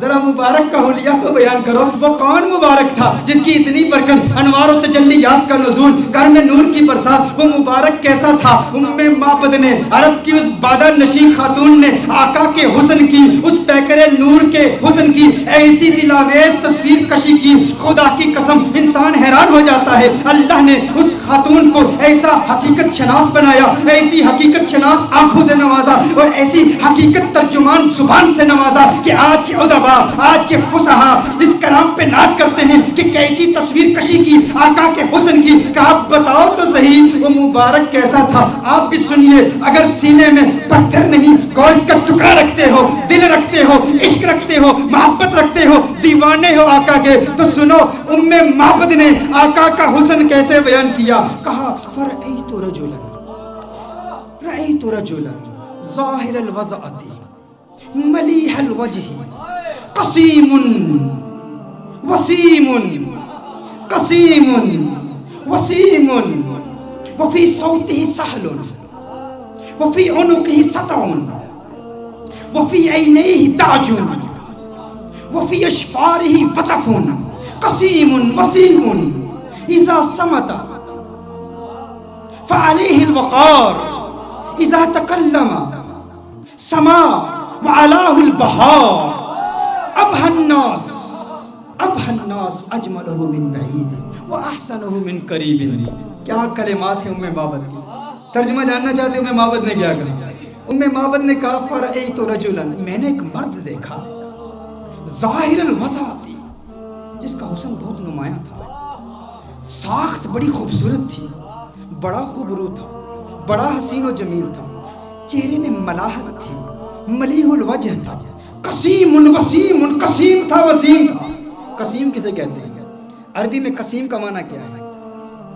ذرا مبارک کا حلیہ تو بیان کرو، وہ کون مبارک تھا جس کی اتنی برکت، انوار و تجلیات کا نزول، گھر میں نور کی برسات، وہ مبارک کیسا تھا؟ معبد نے، عرب کی اس بادہ نشین خاتون نے آقا کے حسن کی، اس پیکر نور کے حسن کی ایسی دلاویز تصویر کشی کی، خدا کی قسم انسان حیران ہو جاتا ہے۔ اللہ نے اس خاتون کو ایسا حقیقت شناس بنایا، ایسی حقیقت شناس آنکھوں سے نوازا اور ایسی حقیقت ترجمان زبان سے نوازا کہ آج کے ادبا، آج کے فصحا اس کلام پہ ناز کرتے ہیں کہ کیسی تصویر کشی کی آقا کے حسن کی، کہ آپ بتاؤ تو صحیح وہ مبارک کیسا تھا۔ آپ بھی سنیے، اگر سینے میں پتھر نہیں گوشت کا ٹکڑا رکھتے ہو، دل رکھتے ہو، عشق رکھتے ہو، محبت رکھتے ہو، دیوانے ہو آقا کے، تو سنو معبد نے آقا کا حسن کیسے بیان کیا۔ کہا فرأیت رجلا ظاہر الوضعۃ ملیح الوجہ قسیم وسیم قسیم وسیم وفی صوتہ سہل وفی عنقہ سطع وفی عینیہ تاج وفی اشفارہ وطف قسیم وسیم اذا صمت فعلیہ الوقار اذا تکلم سما وعلاه البهار ابهى الناس اجمله من بعید واحسنه من قریب۔ کیا کلمات ہیں معبد کی، ترجمہ جاننا چاہتے ہیں معبد نے کیا کہا؟ معبد نے کہا فرأیت رجلا، میں نے ایک مرد دیکھا، ظاہر الوضعۃ، جس کا حسن بہت نمایاں تھا، ساخت بڑی خوبصورت تھی، بڑا خوبرو تھا، بڑا حسین و جمیل تھا، چہرے میں ملاحت تھی، ملیح الوجہ تھا، قسیم وسیم، قسیم تھا وسیم تھا۔ قسیم کسے کہتے ہیں؟ عربی میں قسیم کا معنی کیا ہے؟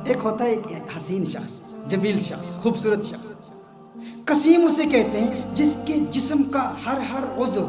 ایک ہوتا ہے ایک حسین شخص، جمیل شخص، خوبصورت شخص۔ قسیم اسے کہتے ہیں جس کے جسم کا ہر عضو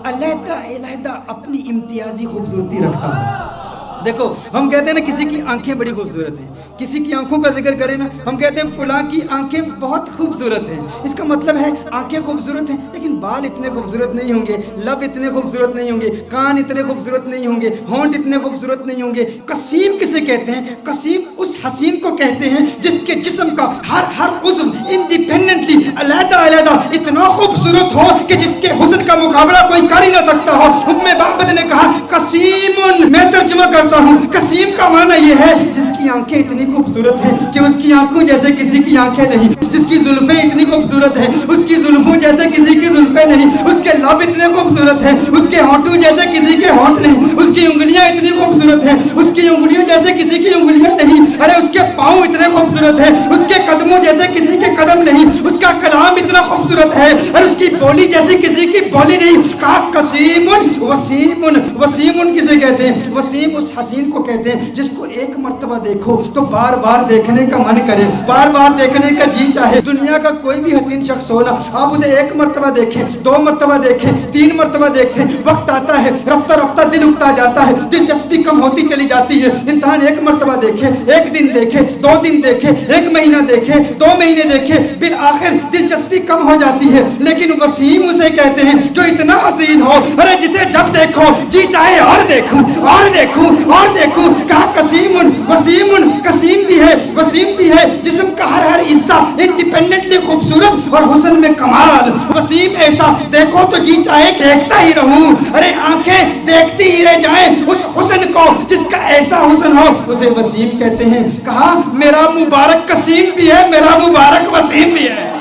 علیحدہ علیحدہ اپنی امتیازی خوبصورتی رکھتا ہے۔ دیکھو ہم کہتے ہیں نا کسی کی آنکھیں بڑی خوبصورت ہیں، کسی کی آنکھوں کا ذکر کریں نا ہم کہتے ہیں فلاں کی آنکھیں بہت خوبصورت ہیں، اس کا مطلب ہے آنکھیں خوبصورت ہیں لیکن بال اتنے خوبصورت نہیں ہوں گے، لب اتنے خوبصورت نہیں ہوں گے، کان اتنے خوبصورت نہیں ہوں گے، ہونٹ اتنے خوبصورت نہیں ہوں گے۔ قسیم کسے کہتے ہیں؟ قسیم اس حسین کو کہتے ہیں جس کے جسم کا ہر عضو انڈیپینڈنٹلی علیحدہ علیحدہ اتنا خوبصورت ہو کہ جس کے حسن کا مقابلہ کوئی کر ہی نہ سکتا ہو۔ معبد نے کہا قسیم، میں ترجمہ کرتا ہوں، قسیم کا معنی یہ ہے جس کی آنکھیں اتنی خوبصورت ہیں کہ اس کی آنکھوں جیسے کسی کی آنکھیں نہیں، جس کی زلفیں اتنی خوبصورت ہیں اس کی زلفوں جیسے کسی کی زلفیں نہیں، اس کے لب اتنے خوبصورت ہیں اس کے ہونٹوں جیسے کسی کے ہونٹ نہیں، اس کی انگلیاں اتنی خوبصورت ہیں اس کی انگلیوں جیسے کسی کی انگلیاں نہیں، ارے اس کے پاؤں اتنے خوبصورت ہیں اس کے قدموں جیسے کسی کے قدم نہیں، اس کا کلام اتنا خوبصورت ہے اور اس کی بولی جیسی کسی کی بولی نہیں۔ کہا قسیم وسیم، وسیم کسے کہتے ہیں؟ وسیم اس حسین کو کہتے ہیں جس کو ایک مرتبہ دیکھو تو بار بار دیکھنے کا من کرے، بار بار دیکھنے کا جی چاہے۔ دنیا کا کوئی بھی حسین شخص ہو نا، آپ اسے ایک مرتبہ دیکھیں، دو مرتبہ دیکھیں، تین مرتبہ دیکھیں، وقت آتا ہے رفتہ رفتہ دل اکتا جاتا ہے، دلچسپی کم ہوتی چلی جاتی ہے۔ انسان ایک مرتبہ دیکھے، ایک دن دیکھے، دو دن دیکھے، ایک مہینہ دیکھے، دو مہینے دیکھے، بالآخر دلچسپی کم ہو جاتی ہے۔ لیکن وسیم اسے کہتے ہیں جو اتنا حسین ہو، ارے جسے جب دیکھو جی چاہے اور دیکھوں اور دیکھوں اور دیکھوں۔ کہا قسیم وسیم، قسیم بھی ہے وسیم بھی ہے، جسم کا ہر حصہ انڈیپینڈنٹلی خوبصورت اور حسن میں کمال۔ وسیم ایسا دیکھو تو جی چاہے دیکھتا ہی رہوں، ارے آنکھیں دیکھتی ہی رہ جائیں اس حسن کو جس کا ایسا حسن ہو، اسے وسیم کہتے ہیں۔ کہا میرا مبارک قسیم بھی ہے، میرا مبارک وسیم بھی ہے،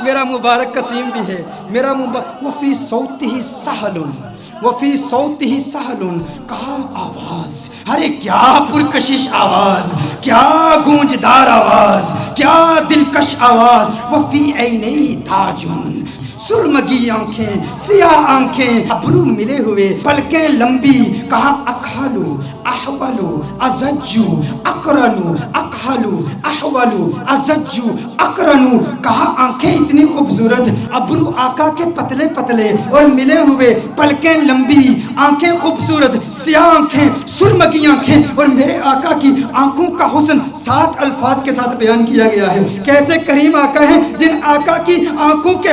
میرا مبارک قسیم بھی ہے، میرا مبارک وفی صوتہ سہل، وفی صوتہ سہل، کہا آواز، ارے کیا پرکشش آواز، کیا گونجدار آواز، کیا دلکش آواز۔ وفی عینیہ تاج، سرمگی آنکھیں، سیاہ آنکھیں، ابرو ملے ہوئے، پلکیں لمبی۔ کہا اکحلو احولو ازجو اقرنو، اکحلو احولو ازجو اقرنو۔ کہا آنکھیں اتنی خوبصورت، ابرو آقا کے پتلے پتلے اور ملے ہوئے، پلکیں لمبی، آنکھیں خوبصورت، سیاہ آنکھیں، سرمگی آنکھیں، اور میرے آقا کی آنکھوں کا حسن 7 الفاظ کے ساتھ بیان کیا گیا ہے۔ کیسے کریم آقا ہیں جن آقا کی آنکھوں کے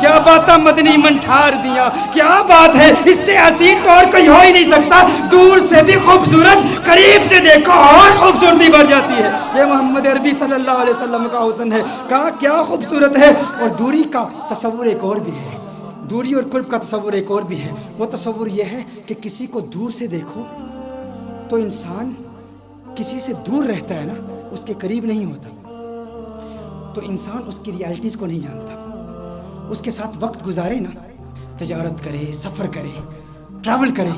کیا باتاں مدنی منٹھار دیا، کیا بات ہے، اس سے حسین تو اور کوئی ہو ہی نہیں سکتا، دور سے بھی خوبصورت، قریب سے دیکھو اور خوبصورتی بڑھ جاتی ہے۔ یہ محمد عربی صلی اللہ علیہ وسلم کا حسن ہے، کہا کیا خوبصورت ہے۔ اور دوری کا تصور ایک اور بھی ہے، دوری اور قرب کا تصور ایک اور بھی ہے، وہ تصور یہ ہے کہ کسی کو دور سے دیکھو تو انسان کسی سے دور رہتا ہے نا، اس کے قریب نہیں ہوتا، تو انسان اس کی ریالٹیز کو نہیں جانتا، اس کے ساتھ وقت گزارے نا، تجارت کرے، سفر کرے، ٹریول کرے،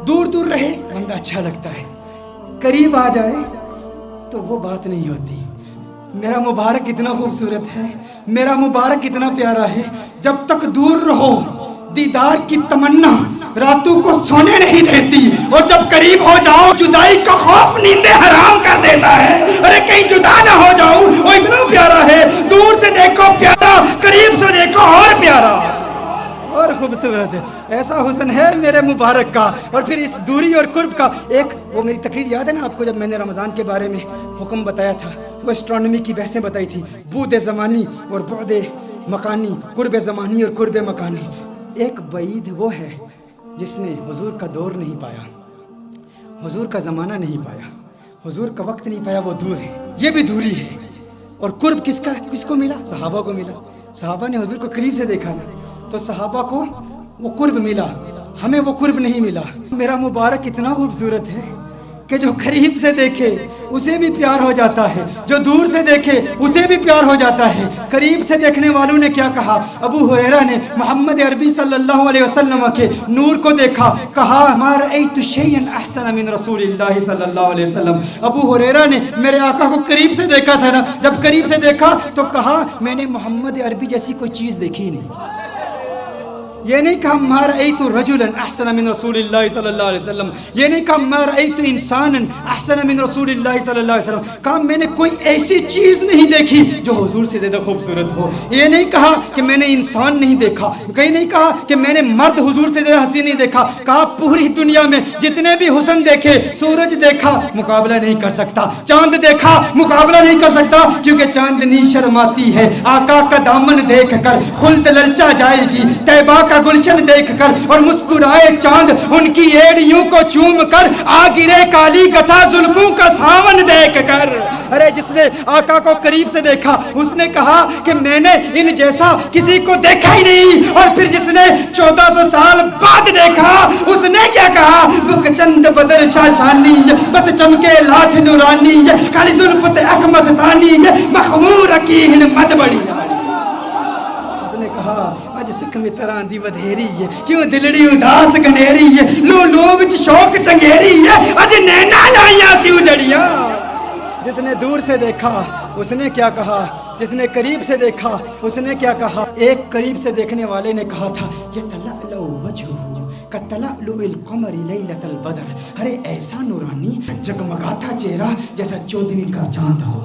دور دور رہے بندہ اچھا لگتا ہے، قریب آ جائے تو وہ بات نہیں ہوتی۔ میرا مبارک اتنا خوبصورت ہے، میرا مبارک اتنا پیارا ہے، جب تک دور رہو دیدار کی تمنا راتوں کو سونے نہیں دیتی، اور جب قریب ہو جاؤ جدائی کا خوف نیندیں حرام کر دیتا ہے۔ ارے کہیں جدا نہ ہو جاؤ، وہ اتنا پیارا ہے، دور سے دیکھو پیارا، قریب سے دیکھو اور پیارا اور خوبصورت ہے۔ ایسا حسن ہے میرے مبارک کا۔ اور پھر اس دوری اور قرب کا ایک، وہ میری تقریر یاد ہے نا آپ کو، جب میں نے رمضان کے بارے میں حکم بتایا تھا، وہ اسٹرانومی کی بحثیں بتائی تھی، بعد زمانی اور بعد مکانی، قرب زمانی اور قرب مکانی۔ ایک بعید وہ ہے جس نے حضور کا دور نہیں پایا، حضور کا زمانہ نہیں پایا، حضور کا وقت نہیں پایا، وہ دور ہے، یہ بھی دوری ہے۔ اور قرب کس کو ملا؟ صحابہ کو ملا، صحابہ نے حضور کو قریب سے دیکھا تھا، تو صحابہ کو وہ قرب ملا، ہمیں وہ قرب نہیں ملا۔ میرا مبارک اتنا خوبصورت ہے کہ جو قریب سے دیکھے اسے بھی پیار ہو جاتا ہے، جو دور سے دیکھے اسے بھی پیار ہو جاتا ہے۔ قریب سے دیکھنے والوں نے کیا کہا؟ ابو ہریرہ نے محمد عربی صلی اللہ علیہ وسلم کے نور کو دیکھا، کہا ما رأیت شیئا احسن من رسول اللہ صلی اللہ علیہ وسلم۔ ابو ہریرہ نے میرے آقا کو قریب سے دیکھا تھا نا، جب قریب سے دیکھا تو کہا میں نے محمد عربی جیسی کوئی چیز دیکھی ہی نہیں۔ یہ نہیں کہا ما رأیت رجلا احسن من رسول اللہ صلی اللہ علیہ وسلم، یہ نہیں کہا ما رأیت انسانا احسن من رسول اللہ صلی اللہ علیہ وسلم، کہا میں نے کوئی ایسی چیز نہیں دیکھی جو حضور سے زیادہ خوبصورت ہو۔ یہ نہیں کہا کہ میں نے انسان نہیں دیکھا، کہیں نہیں کہا کہ میں نے مرد حضور سے زیادہ حسین نہیں دیکھا، کہا پوری دنیا میں جتنے بھی حسن دیکھے، سورج دیکھا مقابلہ نہیں کر سکتا، چاند دیکھا مقابلہ نہیں کر سکتا، کیونکہ چاندنی شرماتی ہے آقا کا دامن دیکھ کر، خلد للچا جائے گی طیبہ کا گلشن دیکھ کر، اور مسکرائے چاند ان کی ایڑیوں کو چوم کر، آ گرے کالی گتھا زلفوں کا ساون دیکھ کر۔ ارے جس نے آقا کو قریب سے دیکھا اس نے کہا کہ میں نے ان جیسا کسی کو دیکھا ہی نہیں، اور پھر جس نے 1400 سال بعد دیکھا اس نے کیا کہا؟ بک چند بدر شاشانی، بت چمکے لاٹھ نورانی، کالی زلفت اکمستانی، مخمور اکیہن مد بڑی۔ اس نے کہا اج سکھ متراں دی ودھیری ہے، کیوں دلڑی اداس گنیری ہے، لو لو وچ شوق چنگیری ہے، اج نینا لائیاں کیوں جڑیاں۔ جس نے دور سے دیکھا اس نے کیا کہا، جس نے قریب سے دیکھا اس نے کیا کہا؟ ایک قریب سے دیکھنے والے نے کہا تھا یتلألؤ وجہہ کتلألؤ القمر لیلۃ البدر، ارے ایسا نورانی جگمگاتا چہرہ جیسا 14ویں کا چاند ہو۔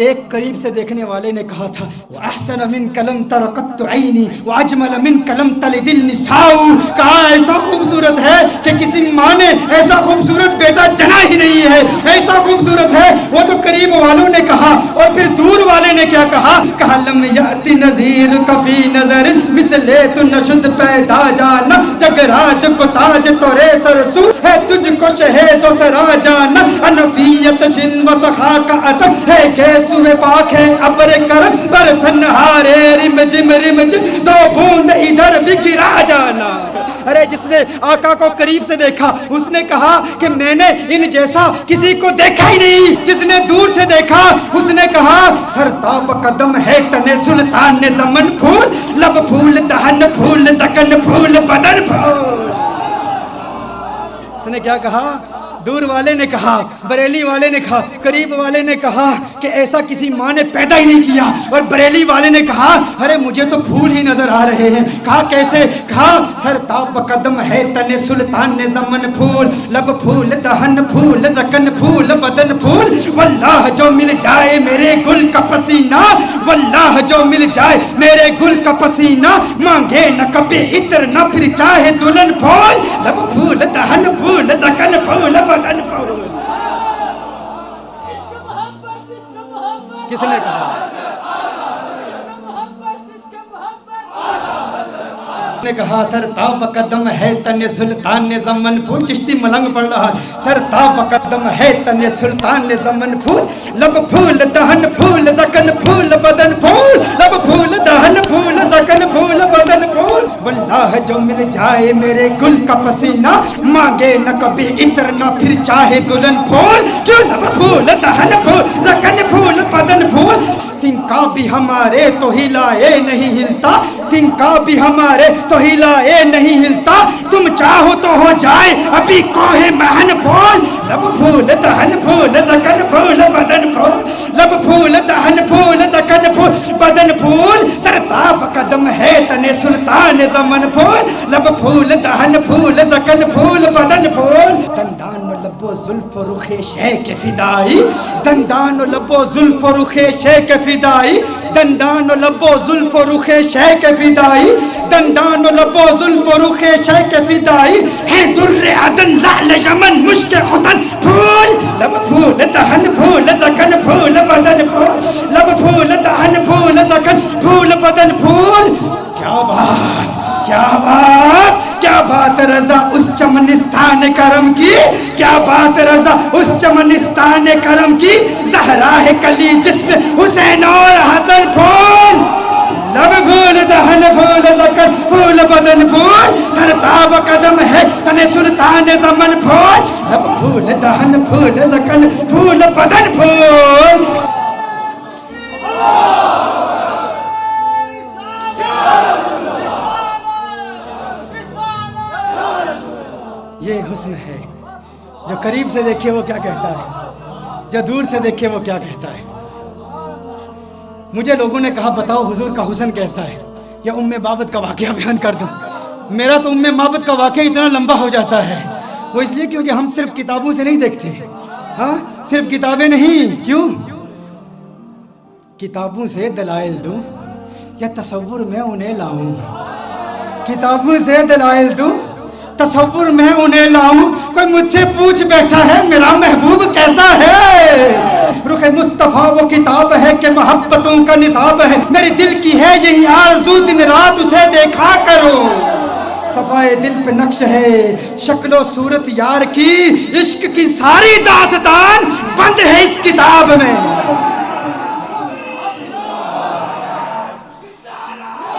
ایک قریب سے دیکھنے والے نے کہا تھا وَأَحْسَنَ مِنْكَ لَمْ تَرَ قَطُّ عَيْنِي وَأَجْمَلَ مِنْكَ لَمْ تَلِدِ النِّسَاءُ، کہا ایسا خوبصورت ہے کہ کسی ماں نے ایسا خوبصورت بیٹا جنا ہی نہیں ہے، ایسا خوبصورت ہے۔ وہ تو قریب والوں نے کہا، اور پھر دور والے نے کیا کہا؟ کہا لم یأتی نذیر کفی نظر مثل تو نشد پیدا جانا، جگ راج کو تاج تورے سرسو ہے، تجھ کو شہد و سرا جانا، انفیت شن و سخا کا عطب ہے، گیسوے پاک ہے ابر کرم برسن ہارے رم جم دو بوند ادھر بھی گرا جانا۔ ارے جس نے آقا کو قریب سے دیکھا اس نے کہا کہ میں نے ان جیسا کسی کو دیکھا ہی نہیں۔ جس نے دور سے دیکھا اس نے کہا سرتاب قدم ہے تن سلطان زمن، پھول لب پھول دہن پھول زکن پھول بدن پھول۔ اس نے کیا کہا؟ دور والے نے کہا، بریلی والے نے کہا، قریب والے نے کہا کہ ایسا کسی ماں نے پیدا ہی نہیں کیا، اور بریلی والے نے کہا ارے مجھے تو پھول ہی نظر آ رہے ہیں۔ کہا کیسے؟ کہا سرتاب قدم ہے تن سلطان زمن، پھول لب پھول دہن پھول زکن پھول بدن پھول، واللہ جو مل جائے میرے گل کا پسینہ، واللہ جو مل جائے میرے گل کا پسینہ، مانگے نہ کبھی عطر نہ پھر چاہے دلہن پھول، لب پھول دہن پھول زکن پھول بدن پھول۔ کس نے کہا؟ نے کہا سر تاب قدم ہے تن سلطان زمن پھول. چشتی ملنگ پڑھ رہا. سر تاب قدم ہے تن سلطان زمن پھول, لب پھول دہن پھول زکن پھول بدن پھول, لب پھول دہن پھول زکن پھول بدن پھول. واللہ جو مل جائے میرے گل کا پسینہ, مانگے نہ کبھی عطر نہ پھر چاہے دلہن پھول. کیوں لب پھول دہن پھول زکن پھول بدن پھول. تنکا بھی ہمارے تو ہلائے نہیں ہلتا, تنکا بھی ہمارے تو ہلائے نہیں ہلتا. تم چاہو تو ہو جائے ابھی کوہ مہن پھول. لب پھول دہن پھول زکن پھول بدن پھول, لب پھول دہن پھول زکن پھول بدن پھول. سر تاب قدم ہے تن سلطان زمن پھول, لب پھول دہن پھول زکن پھول بدن پھول. دندان و لب و زلف و رخ شیخ فدائی, دندان و لب و زلف و رخ شیخ فدائی, دندان و لب و زلف و رخ شیخ فدائی, دندان و لب و زلف و رخ شیخ فدائی. ہے در عدن لعل یمن مشک ختن پھول. لب پھول دہن پھول زکن پھول بدن پھول, لب پھول دہن پھول زکن پھول بدن پھول. کیا بات کیا بات کیا بات رضا اس چمنستان کرم کی, کیا بات رضا اس چمنستان کرم کی. زہرا ہے کلی جسم حسین اور حسن پھول. لب پھول دہن پھول زکن پھول بدن پھول. سر تاب قدم ہے تن سلطان زمن پھول, لب پھول دہن پھول زکن پھول بدن پھول. یہ حسن ہے جو قریب سے دیکھے وہ کیا کہتا ہے, جو دور سے دیکھے وہ کیا کہتا ہے. مجھے لوگوں نے کہا بتاؤ حضور کا حسن کیسا ہے, یا ام بابت کا واقعہ بیان کر دوں. میرا تو ام بابت کا واقعہ اتنا لمبا ہو جاتا ہے, وہ اس لیے کیونکہ ہم صرف کتابوں سے نہیں دیکھتے. ہاں صرف کتابیں نہیں, کیوں کتابوں سے دلائل دوں یا تصور میں انہیں لاؤں, کتابوں سے دلائل دوں تصور میں انہیں لاؤں. کوئی مجھ سے پوچھ بیٹھا ہے میرا محبوب کیسا ہے, رخ مصطفیٰ وہ کتاب ہے کہ محبتوں کا نصاب ہے. میرے دل کی ہے یہی آرزو دن رات اسے دیکھا کرو. صفائے دل پہ نقش ہے شکل و صورت یار کی, عشق کی ساری داستان بند ہے اس کتاب میں.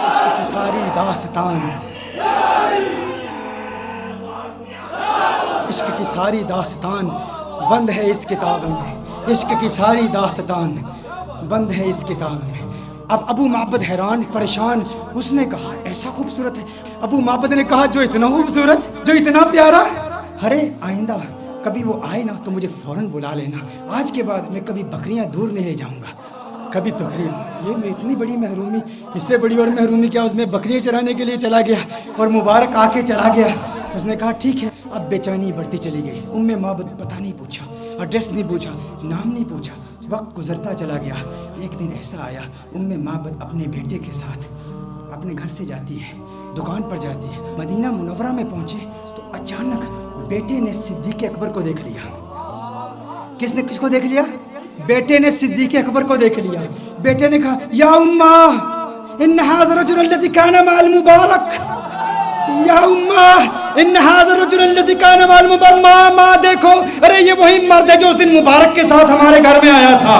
عشق کی ساری داستان, عشق کی ساری داستان بند ہے اس کتاب میں, عشق کی ساری داستان بند ہے اس کتاب میں. اب ابو معبد حیران پریشان, اس نے کہا ایسا خوبصورت ہے. ابو معبد نے کہا جو اتنا خوبصورت, جو اتنا پیارا. ارے آئندہ کبھی وہ آئے نا تو مجھے فوراً بلا لینا. آج کے بعد میں کبھی بکریاں دور نہیں لے جاؤں گا, کبھی تقریب. یہ میں اتنی بڑی محرومی, اس سے بڑی اور محرومی کیا, اس میں بکریاں چرانے کے لیے چلا گیا اور مبارک آ کے چلا گیا. اس نے کہا ٹھیک ہے. اب بے چینی بڑھتی چلی گئی. ام معبد پتہ نہیں پوچھا, ایڈریس نہیں پوچھا, نام نہیں پوچھا. وقت گزرتا چلا گیا. ایک دن ایسا آیا ام معبد اپنے بیٹے کے ساتھ اپنے گھر سے جاتی ہے, دکان پر جاتی ہے. مدینہ منورہ میں پہنچے تو اچانک بیٹے نے صدیق اکبر کو دیکھ لیا. کس نے کس کو دیکھ لیا؟ بیٹے نے صدیق اکبر کو دیکھ لیا. بیٹے نے کہا یا امّا ان ھذا الرجل الذی کان مع المبارک, یا امّا ان ھذا الرجل الذی کان مع المبارک. ماں دیکھو, ارے یہ وہی مرد ہے جو اس دن مبارک کے ساتھ ہمارے گھر میں آیا تھا.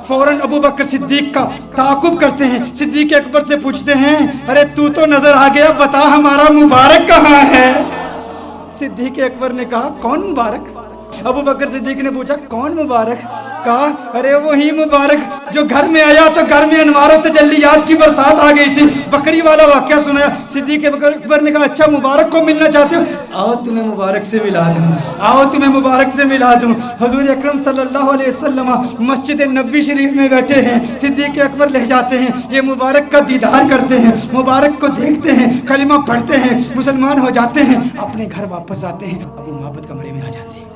فوراً ابو بکر صدیق کا تعاقب کرتے ہیں, صدیق اکبر سے پوچھتے ہیں ارے تو نظر آ گیا, بتا ہمارا مبارک کہاں ہے؟ صدیق اکبر نے کہا کون مبارک؟ ابو بکر صدیق نے پوچھا کون مبارک؟ کہا ارے وہی مبارک جو گھر میں آیا تو گھر میں انوار و تجلیات کی برسات آ گئی تھی. بکری والا واقعہ سنایا. صدیق اکبر نے کہا اچھا مبارک کو ملنا چاہتے ہو, آؤ تمہیں مبارک سے ملا دوں, آؤ تمہیں مبارک سے ملا دوں. حضور اکرم صلی اللہ علیہ وسلم مسجد نبوی شریف میں بیٹھے ہیں. صدیق اکبر لے جاتے ہیں, یہ مبارک کا دیدار کرتے ہیں, مبارک کو دیکھتے ہیں, کلمہ پڑھتے ہیں, مسلمان ہو جاتے ہیں, اپنے گھر واپس آتے ہیں. ابو معبد کمرے میں آ جاتے ہیں.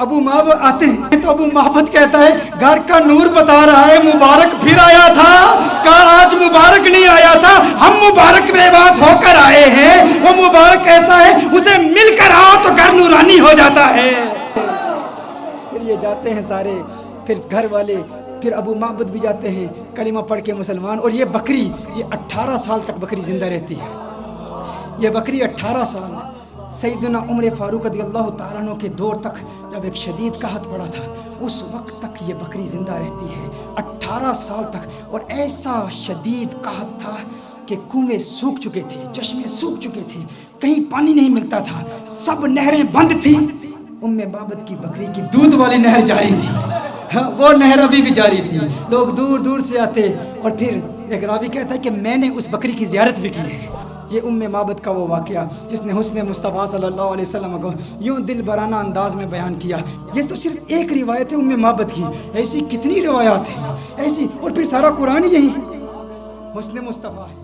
ابو معبد آتے ہیں تو ابو معبد کہتا ہے گھر کا نور بتا رہا ہے مبارک پھر آیا تھا. کہا آج مبارک نہیں آیا تھا, ہم مبارک بے باس ہو کر آئے ہیں. وہ مبارک ایسا ہے اسے مل کر آؤ تو گھر نورانی ہو جاتا ہے. پھر یہ جاتے ہیں سارے, پھر گھر والے پھر ابو معبد بھی جاتے ہیں کلمہ پڑھ کے مسلمان. اور یہ بکری یہ 18 سال تک بکری زندہ رہتی ہے. یہ بکری 18 سال سیدنا عمر فاروق رضی اللہ تعالیٰ عنہ کے دور تک جب ایک شدید قحط پڑا تھا اس وقت تک یہ بکری زندہ رہتی ہے 18 سال تک. اور ایسا شدید قحط تھا کہ کنویں سوکھ چکے تھے, چشمے سوکھ چکے تھے, کہیں پانی نہیں ملتا تھا, سب نہریں بند تھیں. معبد کی بکری کی دودھ والی نہر جاری تھی, وہ نہر ابھی بھی جاری تھی. لوگ دور دور سے آتے. اور پھر ایک راوی کہتا ہے کہ میں نے اس بکری کی زیارت بھی کی ہے. یہ معبد کا وہ واقعہ جس نے حسن مصطفیٰ صلی اللہ علیہ وسلم کو یوں دل برانہ انداز میں بیان کیا. یہ تو صرف ایک روایت ہے معبد کی, ایسی کتنی روایات ہیں ایسی. اور پھر سارا قرآن یہی حسن مصطفیٰ ہے.